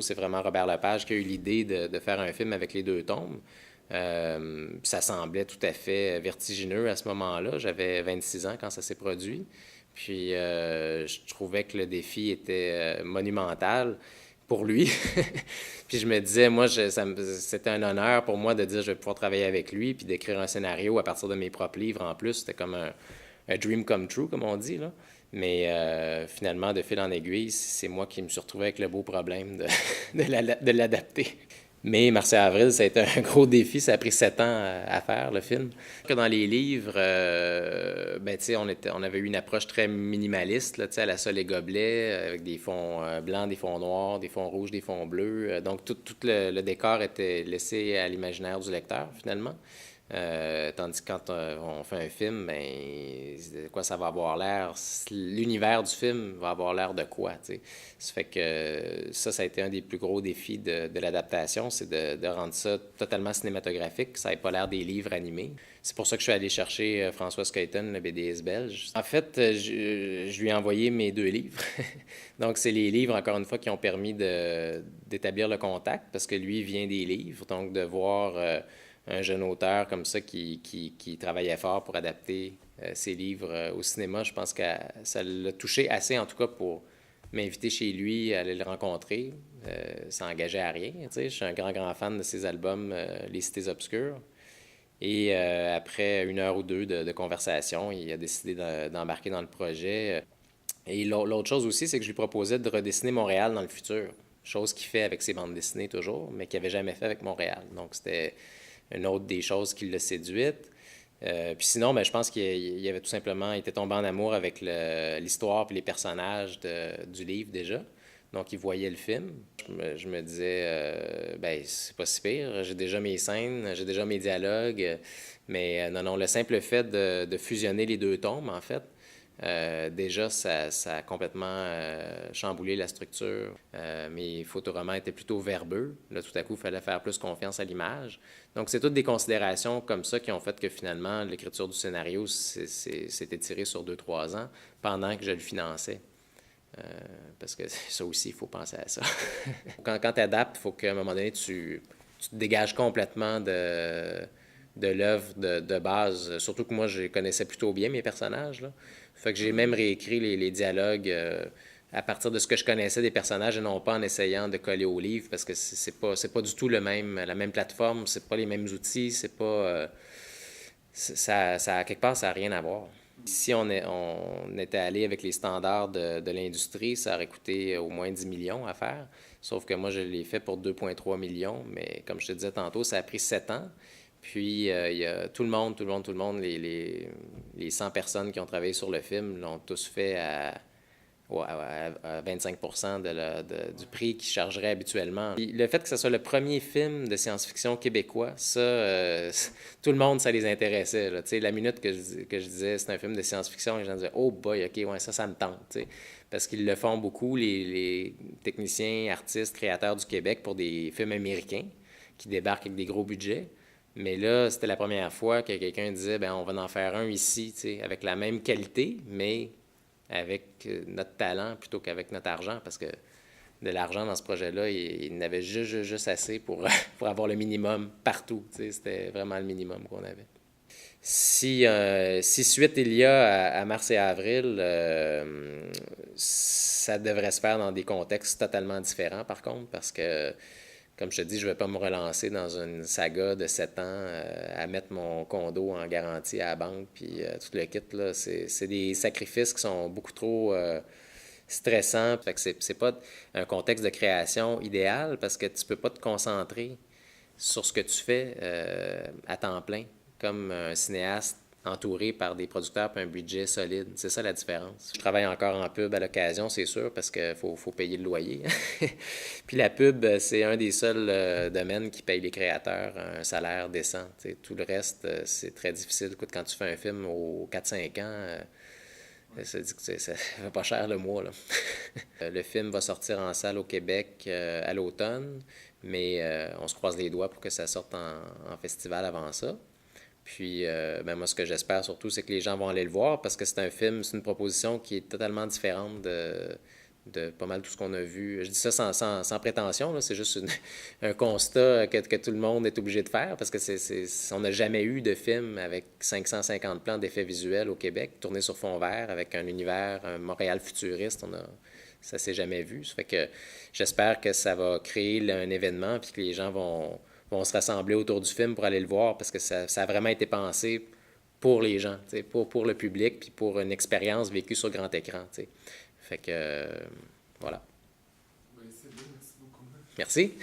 C'est vraiment Robert Lepage qui a eu l'idée de faire un film avec les deux tombes. Ça semblait tout à fait vertigineux à ce moment-là. J'avais 26 ans quand ça s'est produit. Puis je trouvais que le défi était monumental pour lui. Puis je me disais, moi, c'était un honneur pour moi de dire je vais pouvoir travailler avec lui, puis d'écrire un scénario à partir de mes propres livres en plus. C'était comme un dream come true, comme on dit, là. Mais finalement, de fil en aiguille, c'est moi qui me suis retrouvé avec le beau problème de l'adapter. Mais Mars et Avril, ça a été un gros défi. Ça a pris 7 ans à faire, le film. Que dans les livres, ben, on avait eu une approche très minimaliste, là, à la Sol et Gobelet, avec des fonds blancs, des fonds noirs, des fonds rouges, des fonds bleus. Donc, tout le décor était laissé à l'imaginaire du lecteur, finalement. Tandis que quand on fait un film, ben, de quoi ça va avoir l'air? L'univers du film va avoir l'air de quoi, tu sais? Ça fait que ça a été un des plus gros défis de l'adaptation, c'est de rendre ça totalement cinématographique, que ça n'ait pas l'air des livres animés. C'est pour ça que je suis allé chercher Françoise Skeuten, le BDiste belge. En fait, je lui ai envoyé mes 2 livres. Donc, c'est les livres, encore une fois, qui ont permis d'établir le contact, parce que lui vient des livres. Donc, de voir un jeune auteur comme ça qui travaillait fort pour adapter ses livres au cinéma, je pense que ça l'a touché assez, en tout cas, pour m'inviter chez lui, aller le rencontrer. Ça n'engageait à rien. Tu sais. Je suis un grand fan de ses albums, Les Cités Obscures. Et après 1 heure ou 2 de conversation, il a décidé d'embarquer dans le projet. Et l'autre chose aussi, c'est que je lui proposais de redessiner Montréal dans le futur. Chose qu'il fait avec ses bandes dessinées toujours, mais qu'il n'avait jamais fait avec Montréal. Donc c'était une autre des choses qui l'a séduite. Puis sinon, ben, je pense qu'il avait tout simplement été tombé en amour avec l'histoire et les personnages du livre déjà. Donc, il voyait le film. Je me disais, ben, c'est pas si pire. J'ai déjà mes scènes, j'ai déjà mes dialogues. Mais non, le simple fait de fusionner les 2 tomes, en fait, déjà, ça a complètement chamboulé la structure. Mes photoromans étaient plutôt verbeux. Là, tout à coup, il fallait faire plus confiance à l'image. Donc, c'est toutes des considérations comme ça qui ont fait que finalement, l'écriture du scénario s'est étirée sur 2-3 ans pendant que je le finançais. Parce que ça aussi, il faut penser à ça. Quand tu adaptes, il faut qu'à un moment donné, tu te dégages complètement de l'œuvre de base. Surtout que moi, je connaissais plutôt bien mes personnages, là. Fait que j'ai même réécrit les dialogues à partir de ce que je connaissais des personnages et non pas en essayant de coller au livre parce que c'est pas du tout la même plateforme, c'est pas les mêmes outils, c'est pas... quelque part, ça n'a rien à voir. Si on était allé avec les standards de l'industrie, ça aurait coûté au moins 10 millions à faire. Sauf que moi, je l'ai fait pour 2,3 millions. Mais comme je te disais tantôt, ça a pris 7 ans. Puis, il y a tout le monde, les 100 personnes qui ont travaillé sur le film l'ont tous fait à 25% du prix qu'ils chargeraient habituellement. Puis le fait que ce soit le premier film de science-fiction québécois, ça, tout le monde, ça les intéressait. Là. La minute que je disais c'est un film de science-fiction, les gens disaient « Oh boy, ok, ouais, ça me tente. » t'sais. Parce qu'ils le font beaucoup, les techniciens, artistes, créateurs du Québec pour des films américains qui débarquent avec des gros budgets. Mais là, c'était la première fois que quelqu'un disait ben on va en faire un ici, avec la même qualité, mais avec notre talent plutôt qu'avec notre argent, parce que de l'argent dans ce projet-là, il n'avait juste assez pour avoir le minimum partout. C'était vraiment le minimum qu'on avait. Si suite il y a à Mars et Avril, ça devrait se faire dans des contextes totalement différents, par contre, parce que comme je te dis, je ne vais pas me relancer dans une saga de 7 ans à mettre mon condo en garantie à la banque, puis tout le kit, là. C'est des sacrifices qui sont beaucoup trop stressants. Fait que c'est pas un contexte de création idéal parce que tu peux pas te concentrer sur ce que tu fais à temps plein, comme un cinéaste entouré par des producteurs et un budget solide. C'est ça la différence. Je travaille encore en pub à l'occasion, c'est sûr, parce qu'il faut payer le loyer. Puis la pub, c'est un des seuls domaines qui paye les créateurs un salaire décent. T'sais, tout le reste, c'est très difficile. Écoute, quand tu fais un film aux 4-5 ans, ça dit que ça fait pas cher le mois. Là. Le film va sortir en salle au Québec à l'automne, mais on se croise les doigts pour que ça sorte en festival avant ça. Puis, ben moi, ce que j'espère surtout, c'est que les gens vont aller le voir parce que c'est un film, c'est une proposition qui est totalement différente de pas mal tout ce qu'on a vu. Je dis ça sans prétention, c'est juste un constat que tout le monde est obligé de faire parce que on n'a jamais eu de film avec 550 plans d'effets visuels au Québec, tourné sur fond vert avec un univers, un Montréal futuriste. Ça s'est jamais vu. Ça fait que j'espère que ça va créer un événement puis que les gens vont se rassembler autour du film pour aller le voir parce que ça a vraiment été pensé pour les gens, pour le public, puis pour une expérience vécue sur grand écran. T'sais. Fait que, voilà. Oui, c'est bien, merci beaucoup. Merci.